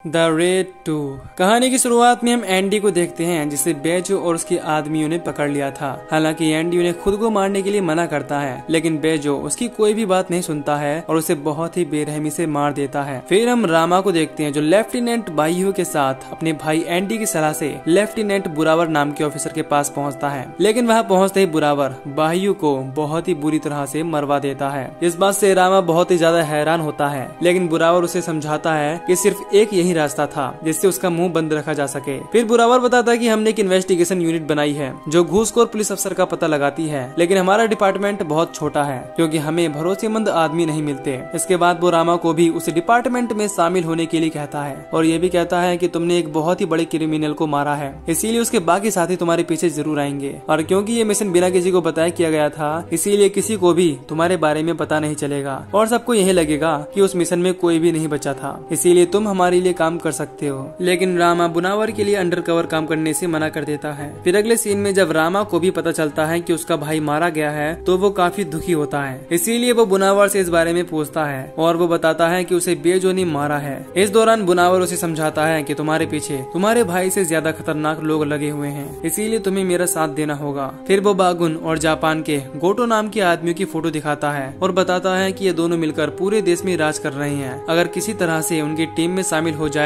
The red 2। कहानी की शुरुआत में हम एंडी को देखते हैं जिसे बेजो और उसके आदमियों ने पकड़ लिया था। हालांकि एंडी उन्हें खुद को मारने के लिए मना करता है, लेकिन बेजो उसकी कोई भी बात नहीं सुनता है और उसे बहुत ही बेरहमी से मार देता है। फिर हम रामा को देखते हैं जो लेफ्टिनेंट बाइयो के साथ अपने भाई एंडी की सलाह से लेफ्टिनेंट बुरावर नाम के ऑफिसर के पास पहुंचता है, लेकिन वहां पहुंचते ही बुरावर बाइयो को बहुत ही बुरी तरह से मरवा देता है। इस बात से रामा बहुत ही ज्यादा हैरान होता है, लेकिन बुरावर उसे समझाता है कि सिर्फ एक यही रास्ता था जिससे उसका मुंह बंद रखा जा सके। फिर बुरावर बताता है कि हमने एक इन्वेस्टिगेशन यूनिट बनाई है जो घूसखोर पुलिस अफसर का पता लगाती है, लेकिन हमारा डिपार्टमेंट बहुत छोटा है क्योंकि हमें भरोसेमंद आदमी नहीं मिलते। इसके बाद वो रामा को भी उस डिपार्टमेंट में शामिल होने के लिए कहता है और ये भी कहता है कि तुमने एक बहुत ही बड़े क्रिमिनल को मारा है, इसीलिए उसके बाकी साथी तुम्हारे पीछे जरूर आएंगे। और क्योंकि ये मिशन बिना किसी को बताया किया गया था, इसीलिए किसी को भी तुम्हारे बारे में पता नहीं चलेगा और सबको यही लगेगा कि उस मिशन में कोई भी नहीं बचा था, इसीलिए तुम हमारे लिए काम कर सकते हो। लेकिन रामा बुनावर के लिए अंडरकवर काम करने से मना कर देता है। फिर अगले सीन में जब रामा को भी पता चलता है कि उसका भाई मारा गया है तो वो काफी दुखी होता है, इसीलिए वो बुनावर से इस बारे में पूछता है और वो बताता है कि उसे बेजो ने मारा है। इस दौरान बुनावर उसे समझाता है कि तुम्हारे पीछे तुम्हारे भाई से ज्यादा खतरनाक लोग लगे हुए हैं, इसीलिए तुम्हें मेरा साथ देना होगा। फिर वो बागुन और जापान के गोटो नाम के आदमियों की फोटो दिखाता है और बताता है कि ये दोनों मिलकर पूरे देश में राज कर रहे हैं। अगर किसी तरह से उनकी टीम में शामिल हो जाए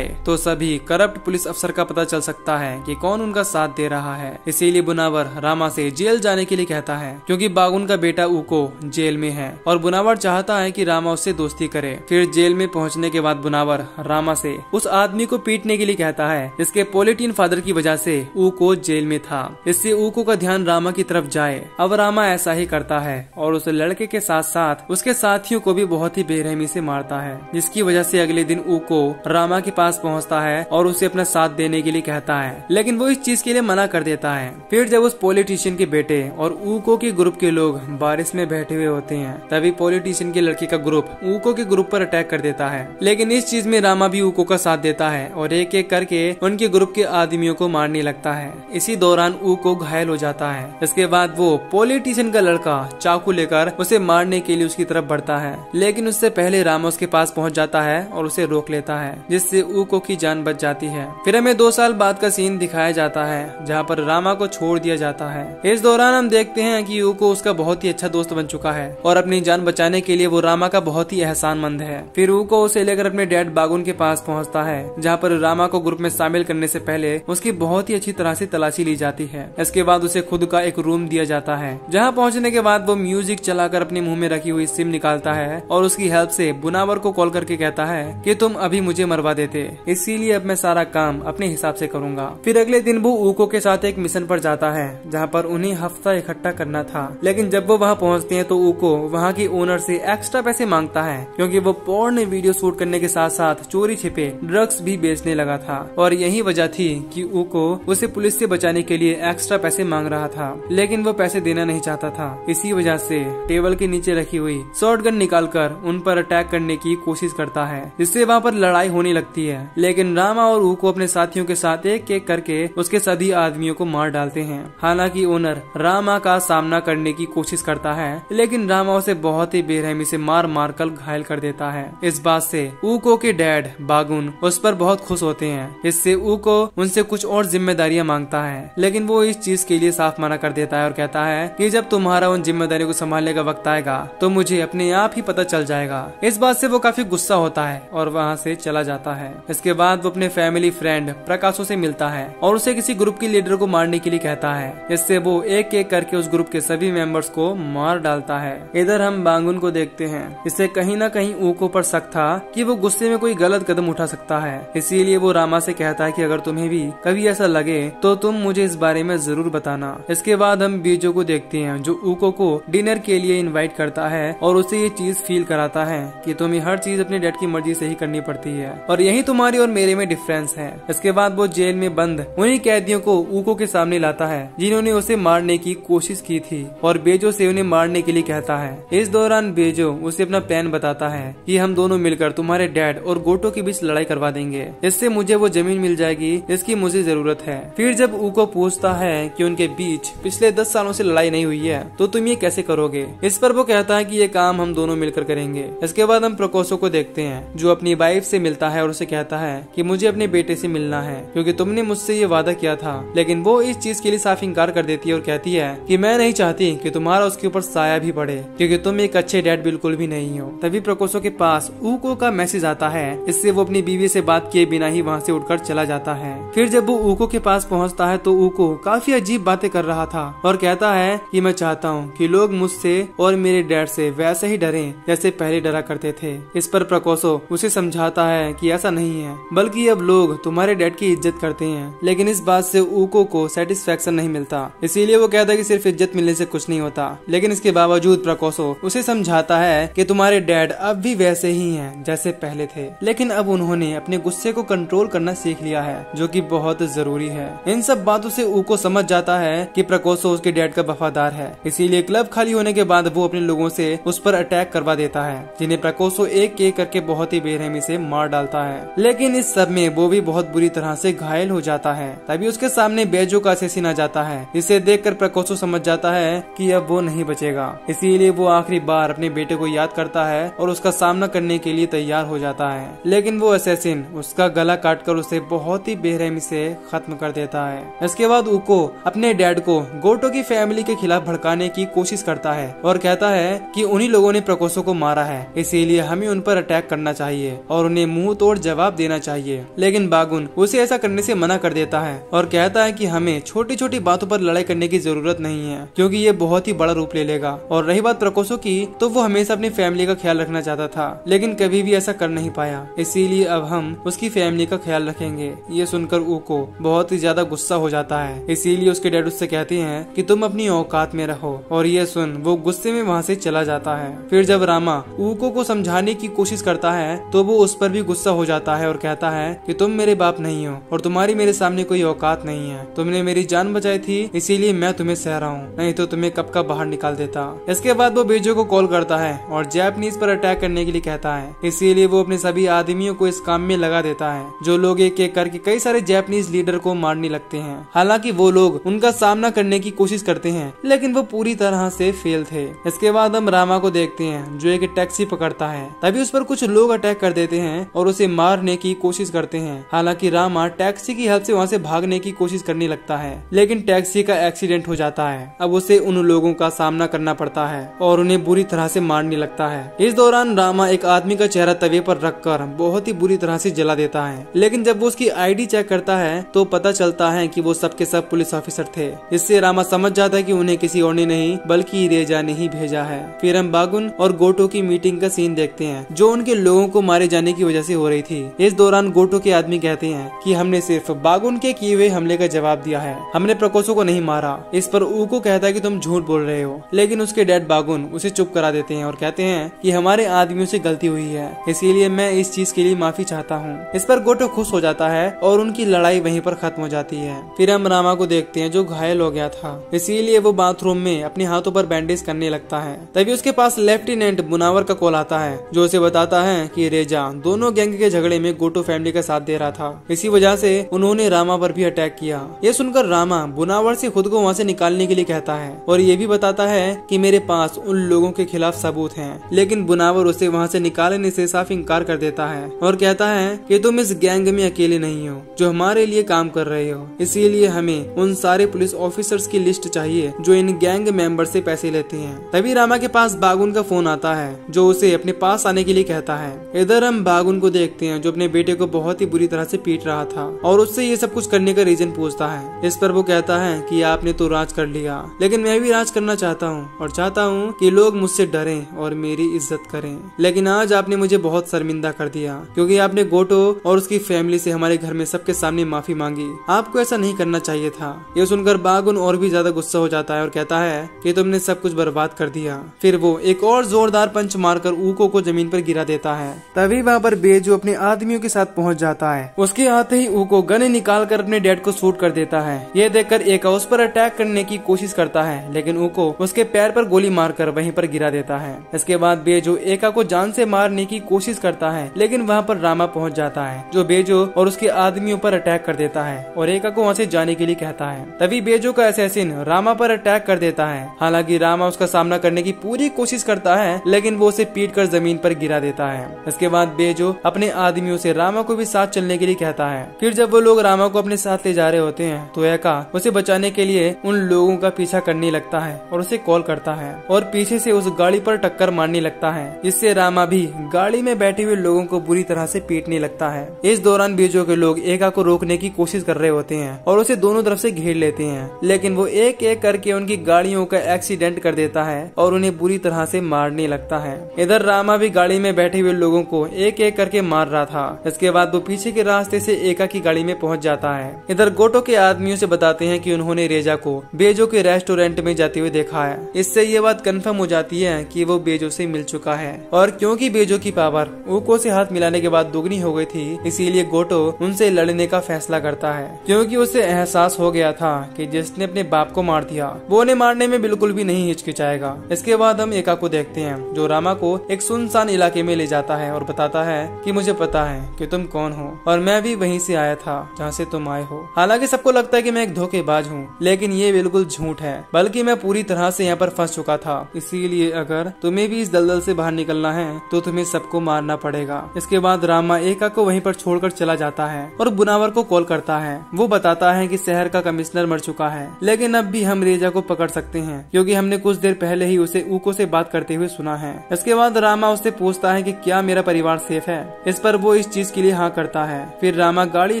तो सभी करप्ट पुलिस अफसर का पता चल सकता है कि कौन उनका साथ दे रहा है। इसीलिए बुनावर रामा से जेल जाने के लिए कहता है क्योंकि बागुन का बेटा ऊको जेल में है और बुनावर चाहता है कि रामा उससे दोस्ती करे। फिर जेल में पहुंचने के बाद बुनावर रामा से उस आदमी को पीटने के लिए कहता है जिसके पॉलिटियन फादर की वजह से ऊको जेल में था, इससे ऊको का ध्यान रामा की तरफ जाए। अब रामा ऐसा ही करता है और उस लड़के के साथ साथ उसके साथियों को भी बहुत ही बेरहमी से मारता है, जिसकी वजह से अगले दिन ऊको रामा के पास पहुंचता है और उसे अपना साथ देने के लिए कहता है, लेकिन वो इस चीज के लिए मना कर देता है। फिर जब उस पॉलिटिशियन के बेटे और ऊको के ग्रुप के लोग बारिश में बैठे हुए होते हैं, तभी पॉलिटिशियन के लड़के का ग्रुप ऊको के ग्रुप पर अटैक कर देता है, लेकिन इस चीज में रामा भी ऊको का साथ देता है और एक एक करके उनके ग्रुप के आदमियों को मारने लगता है। इसी दौरान ऊको घायल हो जाता है। इसके बाद वो पॉलिटिशियन का लड़का चाकू लेकर उसे मारने के लिए उसकी तरफ बढ़ता है, लेकिन उससे पहले रामा उसके पास पहुंच जाता है और उसे रोक लेता है, जिससे ऊको की जान बच जाती है। फिर हमें 2 साल बाद का सीन दिखाया जाता है जहाँ पर रामा को छोड़ दिया जाता है। इस दौरान हम देखते हैं कि ऊको उसका बहुत ही अच्छा दोस्त बन चुका है और अपनी जान बचाने के लिए वो रामा का बहुत ही एहसानमंद है। फिर ऊको उसे लेकर अपने डैड बागुन के पास पहुँचता है, जहाँ पर रामा को ग्रुप में शामिल करने से पहले उसकी बहुत ही अच्छी तरह से तलाशी ली जाती है। इसके बाद उसे खुद का एक रूम दिया जाता है, जहाँ पहुँचने के बाद वो म्यूजिक चलाकर अपने मुंह में रखी हुई सिम निकालता है और उसकी हेल्प से बुनावर को कॉल करके कहता है कि तुम अभी मुझे मरवा देते, इसीलिए अब मैं सारा काम अपने हिसाब से करूंगा। फिर अगले दिन वो ऊको के साथ एक मिशन पर जाता है जहाँ पर उन्हें हफ्ता इकट्ठा करना था, लेकिन जब वो वहाँ पहुँचते हैं तो ऊको वहाँ की ओनर से एक्स्ट्रा पैसे मांगता है क्योंकि वो पोर्न वीडियो शूट करने के साथ साथ चोरी छिपे ड्रग्स भी बेचने लगा था और यही वजह थी कि ऊको उसे पुलिस से बचाने के लिए एक्स्ट्रा पैसे मांग रहा था, लेकिन वो पैसे देना नहीं चाहता था। इसी वजह से टेबल के नीचे रखी हुई शॉटगन निकालकर उन पर अटैक करने की कोशिश करता है, जिससे वहाँ पर लड़ाई होने लगती है। लेकिन रामा और ऊको अपने साथियों के साथ एक एक करके उसके सभी आदमियों को मार डालते हैं। हालांकि ओनर रामा का सामना करने की कोशिश करता है, लेकिन रामा उसे बहुत ही बेरहमी से मार मार कर घायल कर देता है। इस बात से ऊको के डैड बागुन उस पर बहुत खुश होते हैं। इससे ऊको उनसे कुछ और जिम्मेदारियां मांगता है, लेकिन वो इस चीज के लिए साफ मना कर देता है और कहता है कि जब तुम्हारा उन जिम्मेदारियों को संभालने का वक्त आएगा तो मुझे अपने आप ही पता चल जाएगा। इस बात से वो काफी गुस्सा होता है और वहाँ से चला जाता है। इसके बाद वो अपने फैमिली फ्रेंड प्रकाशो से मिलता है और उसे किसी ग्रुप के लीडर को मारने के लिए कहता है। इससे वो एक एक करके उस ग्रुप के सभी मेंबर्स को मार डालता है। इधर हम बांगुन को देखते हैं। इससे कहीं न कहीं ऊको पर शक था कि वो गुस्से में कोई गलत कदम उठा सकता है, इसीलिए वो रामा से कहता है कि अगर तुम्हें भी कभी ऐसा लगे तो तुम मुझे इस बारे में जरूर बताना। इसके बाद हम बीजो को देखते हैं जो ऊको को डिनर के लिए इनवाइट करता है और उसे ये चीज फील कराता है कि तुम्हें हर चीज अपने डैड की मर्जी से ही करनी पड़ती है और यही तुम्हारी और मेरे में डिफरेंस है। इसके बाद वो जेल में बंद उन्हीं कैदियों को ऊको के सामने लाता है जिन्होंने उसे मारने की कोशिश की थी और बेजो से उन्हें मारने के लिए कहता है। इस दौरान बेजो उसे अपना प्लान बताता है कि हम दोनों मिलकर तुम्हारे डैड और गोटो के बीच लड़ाई करवा देंगे, इससे मुझे वो जमीन मिल जाएगी जिसकी मुझे जरूरत है। फिर जब ऊको पूछता है कि उनके बीच पिछले 10 सालों से लड़ाई नहीं हुई है तो तुम ये कैसे करोगे, इस पर वो कहता है कि ये काम हम दोनों मिलकर करेंगे। इसके बाद हम प्रकोशो को देखते हैं जो अपनी वाइफ से मिलता है है और उसे कहता है कि मुझे अपने बेटे से मिलना है क्योंकि तुमने मुझसे ये वादा किया था। लेकिन वो इस चीज के लिए साफ इंकार कर देती है और कहती है कि मैं नहीं चाहती कि तुम्हारा उसके ऊपर साया भी पड़े क्योंकि तुम एक अच्छे डैड बिल्कुल भी नहीं हो। तभी प्रकोसो के पास ऊको का मैसेज आता है। इससे वो अपनी बीवी से बात किए बिना ही वहाँ से उठकर चला जाता है। फिर जब वो ऊको के पास पहुँचता है तो ऊको काफी अजीब बातें कर रहा था और कहता है कि मैं चाहता हूँ कि लोग मुझसे और मेरे डैड से वैसे ही डरें जैसे पहले डरा करते थे। इस पर प्रकोसो उसे समझाता है कि ऐसा नहीं है, बल्कि अब लोग तुम्हारे डैड की इज्जत करते हैं। लेकिन इस बात से ऊको को सेटिस्फेक्शन नहीं मिलता, इसीलिए वो कहता है कि सिर्फ इज्जत मिलने से कुछ नहीं होता। लेकिन इसके बावजूद प्रकोसो उसे समझाता है कि तुम्हारे डैड अब भी वैसे ही हैं जैसे पहले थे, लेकिन अब उन्होंने अपने गुस्से को कंट्रोल करना सीख लिया है जो कि बहुत जरूरी है। इन सब बातों से ऊको समझ जाता है कि प्रकोसो उसके डैड का वफादार है, इसीलिए क्लब खाली होने के बाद वो अपने लोगों से उस पर अटैक करवा देता है, जिन्हें प्रकोसो एक एक करके बहुत ही बेरहमी से मार डालता है। लेकिन इस सब में वो भी बहुत बुरी तरह से घायल हो जाता है। तभी उसके सामने बेजो का असैसिन आ जाता है। इसे देखकर प्रकोसो समझ जाता है कि अब वो नहीं बचेगा, इसीलिए वो आखिरी बार अपने बेटे को याद करता है और उसका सामना करने के लिए तैयार हो जाता है। लेकिन वो असैसिन उसका गला काटकर उसे बहुत ही बेरहमी से खत्म कर देता है। इसके बाद ऊको अपने डैड को गोटो की फैमिली के खिलाफ भड़काने की कोशिश करता है और कहता है कि उन्हीं लोगों ने प्रकोसो को मारा है, इसीलिए हमें उन पर अटैक करना चाहिए और उन्हें मुंह तोड़ जवाब देना चाहिए। लेकिन बागुन उसे ऐसा करने से मना कर देता है और कहता है कि हमें छोटी छोटी बातों पर लड़ाई करने की जरूरत नहीं है क्योंकि ये बहुत ही बड़ा रूप ले लेगा। और रही बात प्रकोसो की, तो वो हमेशा अपनी फैमिली का ख्याल रखना चाहता था लेकिन कभी भी ऐसा कर नहीं पाया, इसीलिए अब हम उसकी फैमिली का ख्याल रखेंगे। ये सुनकर ऊको बहुत ही ज्यादा गुस्सा हो जाता है, इसीलिए उसके डैड उससे कहते हैं कि तुम अपनी औकात में रहो, और ये सुन वो गुस्से में वहाँ से चला जाता है। फिर जब रामा ऊको को समझाने की कोशिश करता है तो वो उस पर भी गुस्सा हो जाता है और कहता है कि तुम मेरे बाप नहीं हो और तुम्हारी मेरे सामने कोई औकात नहीं है। तुमने मेरी जान बचाई थी इसीलिए मैं तुम्हें सह रहा हूँ, नहीं तो तुम्हें कब का बाहर निकाल देता। इसके बाद वो बेजो को कॉल करता है और जापानीज पर अटैक करने के लिए कहता है, इसीलिए वो अपने सभी आदमियों को इस काम में लगा देता है, जो लोग एक एक करके कई सारे जापानीज लीडर को मारने लगते हैं। हालांकि वो लोग उनका सामना करने की कोशिश करते हैं लेकिन वो पूरी तरह से फेल थे। इसके बाद हम रामा को देखते हैं जो एक टैक्सी पकड़ता है। तभी उस पर कुछ लोग अटैक कर देते हैं और उसे मारने की कोशिश करते हैं। हालांकि रामा टैक्सी की हेल्प से वहाँ से भागने की कोशिश करने लगता है लेकिन टैक्सी का एक्सीडेंट हो जाता है। अब उसे उन लोगों का सामना करना पड़ता है और उन्हें बुरी तरह से मारने लगता है। इस दौरान रामा एक आदमी का चेहरा तवे पर रखकर बहुत ही बुरी तरह से जला देता है, लेकिन जब वो उसकी आईडी चेक करता है तो पता चलता है कि वो सबके सब पुलिस ऑफिसर थे। इससे रामा समझ जाता है कि उन्हें किसी और ने नहीं बल्कि रेजा ने ही भेजा है। फिर हम बागुन और गोटो की मीटिंग का सीन देखते हैं जो उनके लोगों को मारे जाने की वजह से हो रही थी। इस दौरान गोटो के आदमी कहते हैं कि हमने सिर्फ बागुन के किए हुए हमले का जवाब दिया है, हमने प्रकोसो को नहीं मारा। इस पर ऊको कहता है कि तुम झूठ बोल रहे हो, लेकिन उसके डैड बागुन उसे चुप करा देते हैं और कहते हैं कि हमारे आदमियों से गलती हुई है, इसीलिए मैं इस चीज के लिए माफी चाहता हूँ। इस पर गोटो खुश हो जाता है और उनकी लड़ाई वहीं पर खत्म हो जाती है। फिर हम रामा को देखते हैं जो घायल हो गया था, इसीलिए वो बाथरूम में अपने हाथों पर बैंडेज करने लगता है। तभी उसके पास लेफ्टिनेंट मुनावर का कॉल आता है जो उसे बताता है कि रेजा दोनों गैंग के झगड़े में गोटो फैमिली का साथ दे रहा था, इसी वजह से उन्होंने रामा पर भी अटैक किया। ये सुनकर रामा मुनावर से खुद को वहाँ से निकालने के लिए कहता है और ये भी बताता है कि मेरे पास उन लोगों के खिलाफ सबूत हैं, लेकिन मुनावर उसे वहाँ से निकालने से साफ इंकार कर देता है और कहता है कि तुम इस गैंग में अकेले नहीं हो जो हमारे लिए काम कर रहे हो, इसीलिए हमें उन सारे पुलिस ऑफिसर्स की लिस्ट चाहिए जो इन गैंग मेंबर से पैसे लेते हैं। तभी रामा के पास बागुन का फोन आता है जो उसे अपने पास आने के लिए कहता है। इधर हम बागुन को देखते हैं जो अपने बेटे को बहुत ही बुरी तरह से पीट रहा था और उससे ये सब कुछ करने का रीजन पूछता है। इस पर वो कहता है कि आपने तो राज कर लिया, लेकिन मैं भी राज करना चाहता हूँ और चाहता हूँ कि लोग मुझसे डरें और मेरी इज्जत करें, लेकिन आज आपने मुझे बहुत शर्मिंदा कर दिया क्योंकि आपने गोटो और उसकी फैमिली से हमारे घर में सबके सामने माफी मांगी। आपको ऐसा नहीं करना चाहिए था। ये सुनकर बागुन और भी ज्यादा गुस्सा हो जाता है और कहता है कि तुमने सब कुछ बर्बाद कर दिया। फिर वो एक और जोरदार पंच मारकर ऊको को जमीन पर गिरा देता है। तभी वहाँ पर बेजो अपने आदमियों के साथ पहुँच जाता है। उसके आते ही ऊको गन निकाल कर अपने डैड को शूट कर देता है। ये देखकर एका उस पर अटैक करने की कोशिश करता है, लेकिन ऊको उसके पैर पर गोली मारकर वहीं पर गिरा देता है। इसके बाद बेजो एका को जान से मारने की कोशिश करता है, लेकिन वहाँ पर रामा पहुँच जाता है जो बेजो और उसके आदमियों पर अटैक कर देता है और एका को वहाँ से जाने के लिए कहता है। तभी बेजो का असैसिन रामा पर अटैक कर देता है। हालांकि रामा उसका सामना करने की पूरी कोशिश करता है, लेकिन वो उसे पीट कर जमीन पर गिरा देता है। इसके बाद बेजो अपने अपने आदमियों से रामा को भी साथ चलने के लिए कहता है। फिर जब वो लोग रामा को अपने साथ ले जा रहे होते हैं तो एका उसे बचाने के लिए उन लोगों का पीछा करने लगता है और उसे कॉल करता है और पीछे से उस गाड़ी पर टक्कर मारने लगता है। इससे रामा भी गाड़ी में बैठे हुए लोगों को बुरी तरह से पीटने लगता है। इस दौरान बेजो के लोग एका को रोकने की कोशिश कर रहे होते हैं और उसे दोनों तरफ से घेर लेते हैं, लेकिन वो एक एक करके उनकी गाड़ियों का एक्सीडेंट कर देता है और उन्हें बुरी तरह से मारने लगता है। इधर रामा भी गाड़ी में बैठे हुए लोगों को एक एक करके मार रहा था। इसके बाद वो पीछे के रास्ते से एका की गाड़ी में पहुंच जाता है। इधर गोटो के आदमियों से बताते हैं कि उन्होंने रेजा को बेजो के रेस्टोरेंट में जाते हुए देखा है। इससे ये बात कंफर्म हो जाती है कि वो बेजो से मिल चुका है और क्योंकि बेजो की पावर ऊको से हाथ मिलाने के बाद दुगनी हो गई थी, इसीलिए गोटो उनसे लड़ने का फैसला करता है, क्योंकि उसे एहसास हो गया था कि जिसने अपने बाप को मार दिया वो उन्हें मारने में बिल्कुल भी नहीं हिचकिचाएगा। इसके बाद हम एका को देखते हैं जो रामा को एक सुनसान इलाके में ले जाता है और बताता है कि मुझे पता है कि तुम कौन हो और मैं भी वहीं से आया था जहाँ से तुम आए हो। हालांकि सबको लगता है कि मैं एक धोखेबाज हूँ, लेकिन ये बिल्कुल झूठ है, बल्कि मैं पूरी तरह से यहाँ पर फंस चुका था। इसीलिए अगर तुम्हें भी इस दलदल से बाहर निकलना है तो तुम्हें सबको मारना पड़ेगा। इसके बाद रामा एका को वहीं पर छोड़कर चला जाता है और बुनावर को कॉल करता है। वो बताता है कि शहर का कमिश्नर मर चुका है, लेकिन अब भी हम रेजा को पकड़ सकते हैं क्योंकि हमने कुछ देर पहले ही उसे ऊको से बात करते हुए सुना है। इसके बाद रामा उससे पूछता है कि क्या मेरा परिवार सेफ है। इस पर वो इस चीज के लिए हाँ करता है। फिर रामा गाड़ी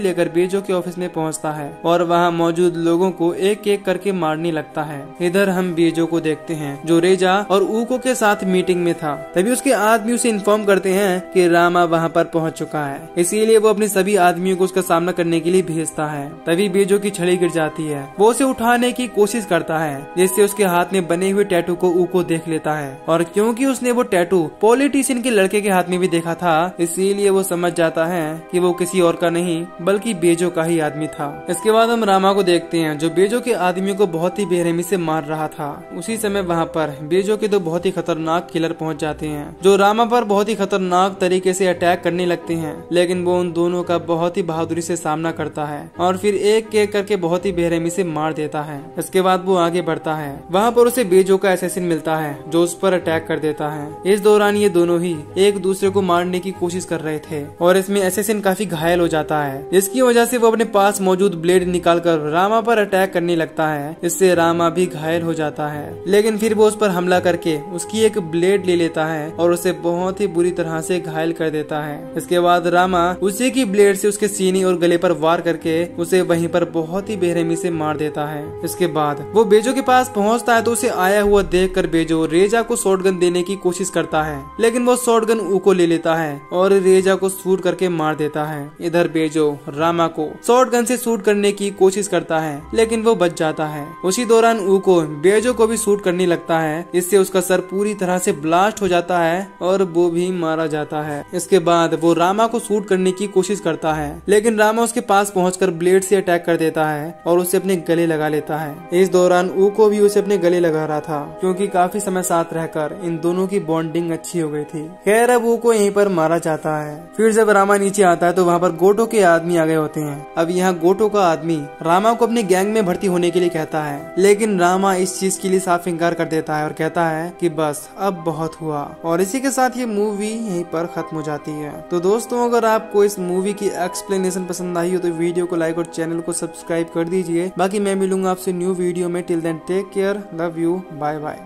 लेकर बेजो के ऑफिस में पहुंचता है और वहाँ मौजूद लोगों को एक एक करके मारने लगता है। इधर हम बेजो को देखते हैं जो रेजा और ऊको के साथ मीटिंग में था। तभी उसके आदमी उसे इन्फॉर्म करते हैं कि रामा वहाँ पर पहुँच चुका है, इसीलिए वो अपने सभी आदमियों को उसका सामना करने के लिए भेजता है। तभी बेजो की छड़ी गिर जाती है। वो उसे उठाने की कोशिश करता है, जिससे उसके हाथ में बने हुए टैटू को ऊको देख लेता है और क्योंकि उसने वो टैटू पॉलिटिशियन के लड़के के हाथ में भी देखा था, इसीलिए वो समझ जाता है कि वो किसी और का नहीं बल्कि बेजो का ही आदमी था। इसके बाद हम रामा को देखते हैं जो बेजो के आदमियों को बहुत ही बेरहमी से मार रहा था। उसी समय वहाँ पर बेजो के दो बहुत ही खतरनाक किलर पहुँच जाते हैं जो रामा पर बहुत ही खतरनाक तरीके से अटैक करने लगते हैं, लेकिन वो उन दोनों का बहुत ही बहादुरी से सामना करता है और फिर एक एक करके बहुत ही बेरहमी से मार देता है। इसके बाद वो आगे बढ़ता है। वहाँ पर उसे बेजो का असैसिन मिलता है जो उस पर अटैक कर देता है। इस दौरान ये दोनों ही एक दूसरे को मारने की कोशिश कर रहे थे और इसमें असैसिन काफी घायल हो जाता है, जिसकी वजह से वो अपने पास मौजूद ब्लेड निकालकर रामा पर अटैक करने लगता है। इससे रामा भी घायल हो जाता है, लेकिन फिर वो उस पर हमला करके उसकी एक ब्लेड ले लेता है और उसे बहुत ही बुरी तरह से घायल कर देता है। इसके बाद रामा उसी की ब्लेड से उसके सीने और गले पर वार करके उसे वहीं पर बहुत ही बेरहमी से मार देता है। इसके बाद वो बेजो के पास पहुंचता है तो उसे आया हुआ देखकर बेजो रेजा को शॉटगन देने की कोशिश करता है, लेकिन वो शॉटगन ऊको ले लेता है और रेजा को शूट करके मार देता है। इधर बेजो रामा को शॉटगन से शूट करने की कोशिश करता है, लेकिन वो बच जाता है। उसी दौरान ऊको बेजो को भी शूट करने लगता है, इससे उसका सर पूरी तरह से ब्लास्ट हो जाता है और वो भी मारा जाता है। इसके बाद वो रामा को शूट करने की कोशिश करता है, लेकिन रामा उसके पास पहुंचकर ब्लेड से अटैक कर देता है और उसे अपने गले लगा लेता है। इस दौरान ऊको भी उसे अपने गले लगा रहा था, क्योंकि काफी समय साथ रहकर इन दोनों की बॉन्डिंग अच्छी हो गई थी। खैर अब ऊको यहीं पर मारा जाता है। फिर जब रामा नीचे आता है तो वहाँ पर गोटो के आदमी आ गए होते हैं। अब यहाँ गोटो का आदमी रामा को अपने गैंग में भर्ती होने के लिए कहता है, लेकिन रामा इस चीज के लिए साफ इनकार कर देता है और कहता है कि बस अब बहुत हुआ। और इसी के साथ ये मूवी यहीं पर खत्म हो जाती है। तो दोस्तों अगर आपको इस मूवी की एक्सप्लेनेशन पसंद आई हो तो वीडियो को लाइक और चैनल को सब्सक्राइब कर दीजिए। बाकी मैं मिलूंगा आपसे न्यू वीडियो में। Till then take care, love you, bye bye.